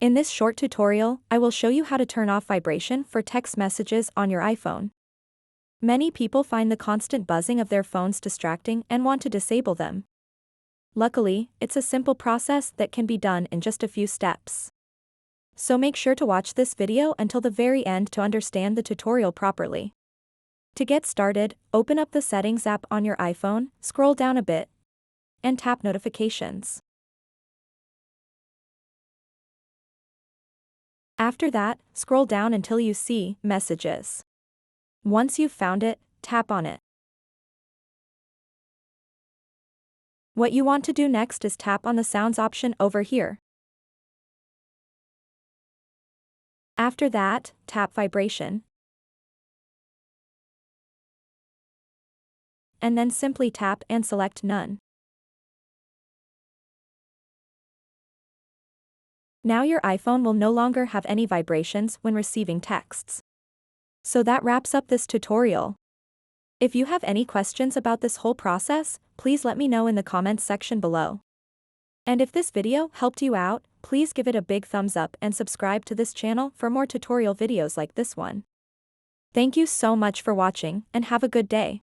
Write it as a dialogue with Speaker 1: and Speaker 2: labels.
Speaker 1: In this short tutorial, I will show you how to turn off vibration for text messages on your iPhone. Many people find the constant buzzing of their phones distracting and want to disable them. Luckily, it's a simple process that can be done in just a few steps. So make sure to watch this video until the very end to understand the tutorial properly. To get started, open up the Settings app on your iPhone, scroll down a bit, and tap Notifications. After that, scroll down until you see Messages. Once you've found it, tap on it. What you want to do next is tap on the Sounds option over here. After that, tap Vibration. And then simply tap and select None. Now your iPhone will no longer have any vibrations when receiving texts. So that wraps up this tutorial. If you have any questions about this whole process, please let me know in the comments section below. And if this video helped you out, please give it a big thumbs up and subscribe to this channel for more tutorial videos like this one. Thank you so much for watching and have a good day.